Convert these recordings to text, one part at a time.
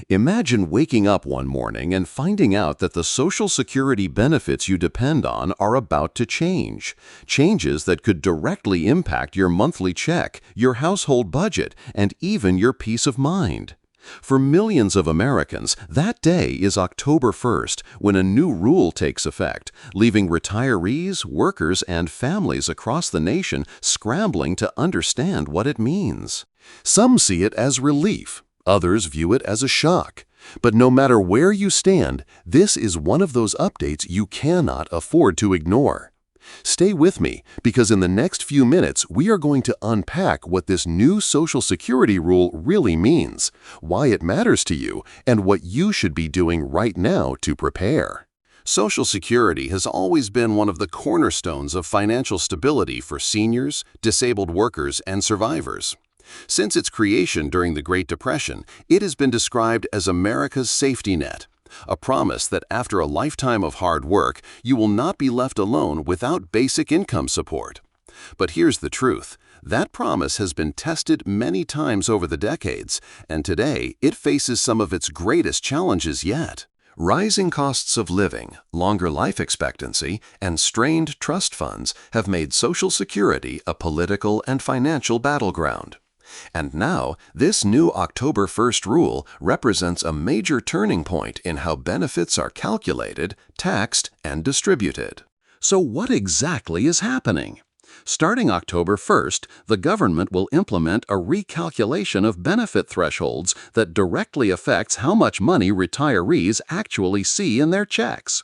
Imagine waking up one morning and finding out that the Social Security benefits you depend on are about to change. Changes that could directly impact your monthly check, your household budget, and even your peace of mind. For millions of Americans, that day is October 1st, when a new rule takes effect, leaving retirees, workers, and families across the nation scrambling to understand what it means. Some see it as relief. Others view it as a shock. But no matter where you stand, this is one of those updates you cannot afford to ignore. Stay with me, because in the next few minutes we are going to unpack what this new Social Security rule really means, why it matters to you, and what you should be doing right now to prepare. Social Security has always been one of the cornerstones of financial stability for seniors, disabled workers, and survivors. Since its creation during the Great Depression, it has been described as America's safety net, a promise that after a lifetime of hard work, you will not be left alone without basic income support. But here's the truth. That promise has been tested many times over the decades, and today it faces some of its greatest challenges yet. Rising costs of living, longer life expectancy, and strained trust funds have made Social Security a political and financial battleground. And now, this new October 1st rule represents a major turning point in how benefits are calculated, taxed, and distributed. So what exactly is happening? Starting October 1st, the government will implement a recalculation of benefit thresholds that directly affects how much money retirees actually see in their checks.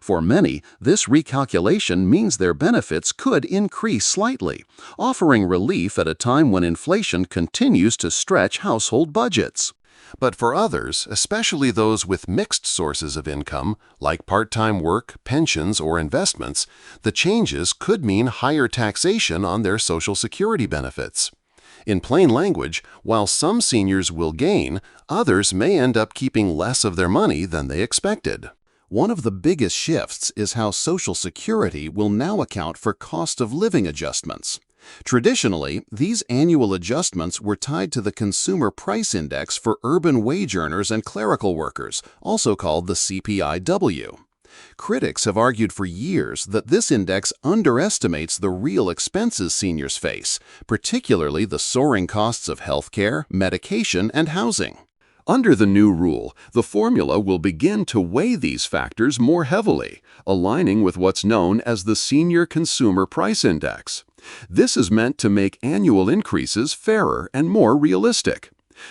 For many, this recalculation means their benefits could increase slightly, offering relief at a time when inflation continues to stretch household budgets. But for others, especially those with mixed sources of income, like part-time work, pensions, or investments, the changes could mean higher taxation on their Social Security benefits. In plain language, while some seniors will gain, others may end up keeping less of their money than they expected. One of the biggest shifts is how Social Security will now account for cost of living adjustments. Traditionally, these annual adjustments were tied to the Consumer Price Index for urban wage earners and clerical workers, also called the CPIW. Critics have argued for years that this index underestimates the real expenses seniors face, particularly the soaring costs of healthcare, medication, and housing. Under the new rule, the formula will begin to weigh these factors more heavily, aligning with what's known as the Senior Consumer Price Index. This is meant to make annual increases fairer and more realistic.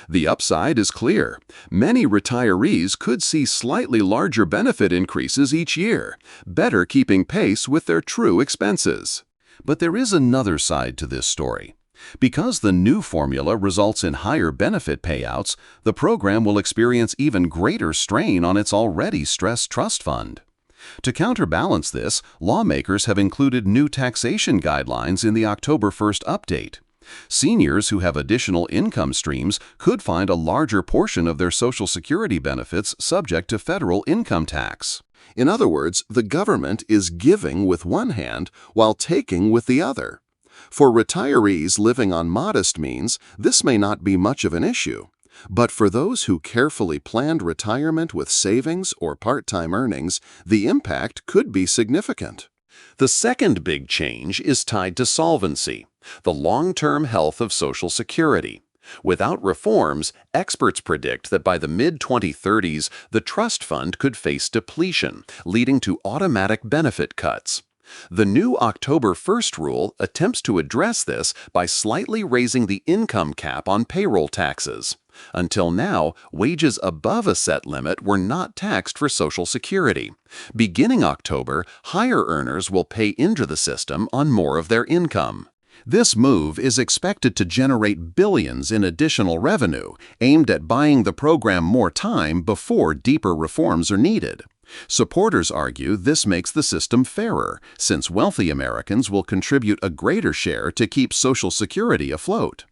The upside is clear. Many retirees could see slightly larger benefit increases each year, better keeping pace with their true expenses. But there is another side to this story. Because the new formula results in higher benefit payouts, the program will experience even greater strain on its already stressed trust fund. To counterbalance this, lawmakers have included new taxation guidelines in the October 1st update. Seniors who have additional income streams could find a larger portion of their Social Security benefits subject to federal income tax. In other words, the government is giving with one hand while taking with the other. For retirees living on modest means, this may not be much of an issue. But for those who carefully planned retirement with savings or part-time earnings, the impact could be significant. The second big change is tied to solvency, the long-term health of Social Security. Without reforms, experts predict that by the mid-2030s, the trust fund could face depletion, leading to automatic benefit cuts. The new October 1st rule attempts to address this by slightly raising the income cap on payroll taxes. Until now, wages above a set limit were not taxed for Social Security. Beginning October, higher earners will pay into the system on more of their income. This move is expected to generate billions in additional revenue, aimed at buying the program more time before deeper reforms are needed. Supporters argue this makes the system fairer, since wealthy Americans will contribute a greater share to keep Social Security afloat.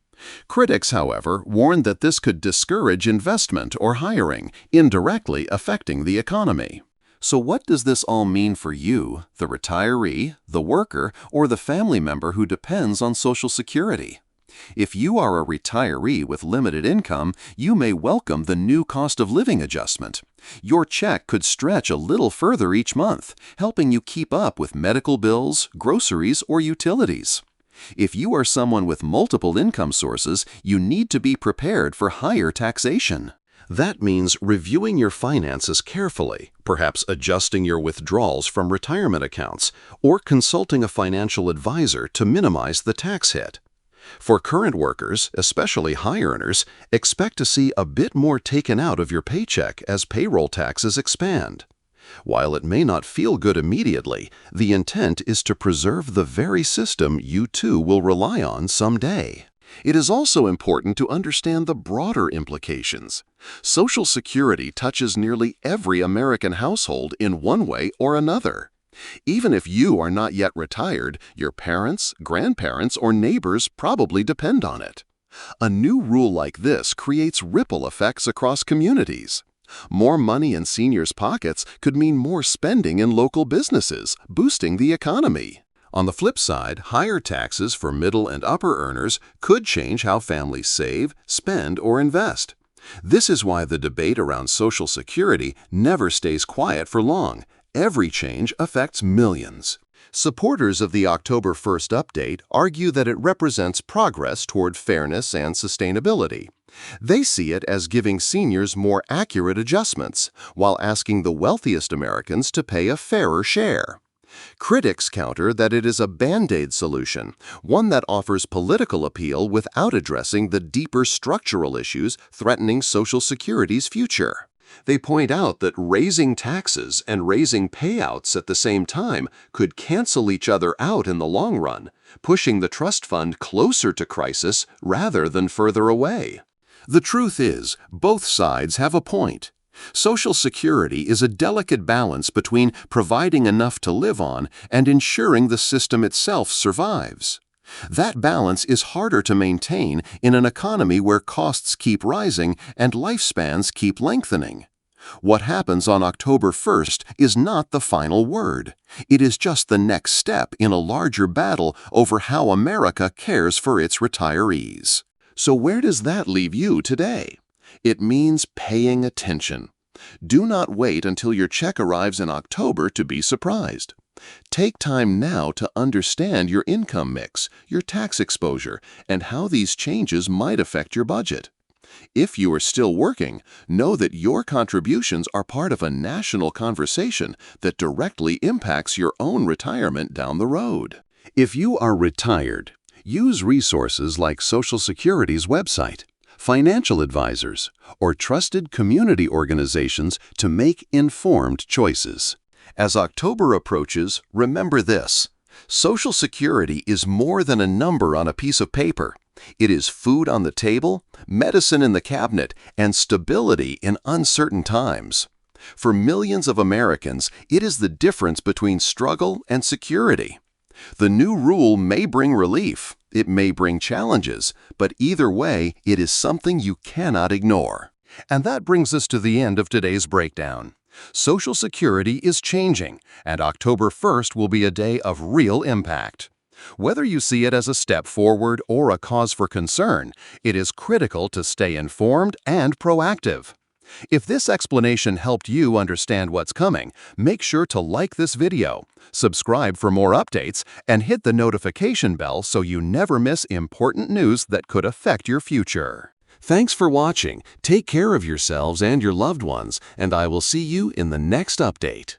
Critics, however, warn that this could discourage investment or hiring, indirectly affecting the economy. So what does this all mean for you, the retiree, the worker, or the family member who depends on Social Security? If you are a retiree with limited income, you may welcome the new cost of living adjustment. Your check could stretch a little further each month, helping you keep up with medical bills, groceries, or utilities. If you are someone with multiple income sources, you need to be prepared for higher taxation. That means reviewing your finances carefully, perhaps adjusting your withdrawals from retirement accounts, or consulting a financial advisor to minimize the tax hit. For current workers, especially high earners, expect to see a bit more taken out of your paycheck as payroll taxes expand. While it may not feel good immediately, the intent is to preserve the very system you too will rely on someday. It is also important to understand the broader implications. Social Security touches nearly every American household in one way or another. Even if you are not yet retired, your parents, grandparents, or neighbors probably depend on it. A new rule like this creates ripple effects across communities. More money in seniors' pockets could mean more spending in local businesses, boosting the economy. On the flip side, higher taxes for middle and upper earners could change how families save, spend, or invest. This is why the debate around Social Security never stays quiet for long. Every change affects millions. Supporters of the October 1st update argue that it represents progress toward fairness and sustainability. They see it as giving seniors more accurate adjustments, while asking the wealthiest Americans to pay a fairer share. Critics counter that it is a band-aid solution, one that offers political appeal without addressing the deeper structural issues threatening Social Security's future. They point out that raising taxes and raising payouts at the same time could cancel each other out in the long run, pushing the trust fund closer to crisis rather than further away. The truth is, both sides have a point. Social Security is a delicate balance between providing enough to live on and ensuring the system itself survives. That balance is harder to maintain in an economy where costs keep rising and lifespans keep lengthening. What happens on October 1st is not the final word. It is just the next step in a larger battle over how America cares for its retirees. So where does that leave you today? It means paying attention. Do not wait until your check arrives in October to be surprised. Take time now to understand your income mix, your tax exposure, and how these changes might affect your budget. If you are still working, know that your contributions are part of a national conversation that directly impacts your own retirement down the road. If you are retired, use resources like Social Security's website, financial advisors, or trusted community organizations to make informed choices. As October approaches, remember this: Social Security is more than a number on a piece of paper. It is food on the table, medicine in the cabinet, and stability in uncertain times. For millions of Americans, it is the difference between struggle and security. The new rule may bring relief, it may bring challenges, but either way, it is something you cannot ignore. And that brings us to the end of today's breakdown. Social Security is changing, and October 1st will be a day of real impact. Whether you see it as a step forward or a cause for concern, it is critical to stay informed and proactive. If this explanation helped you understand what's coming, make sure to like this video, subscribe for more updates, and hit the notification bell so you never miss important news that could affect your future. Thanks for watching. Take care of yourselves and your loved ones, and I will see you in the next update.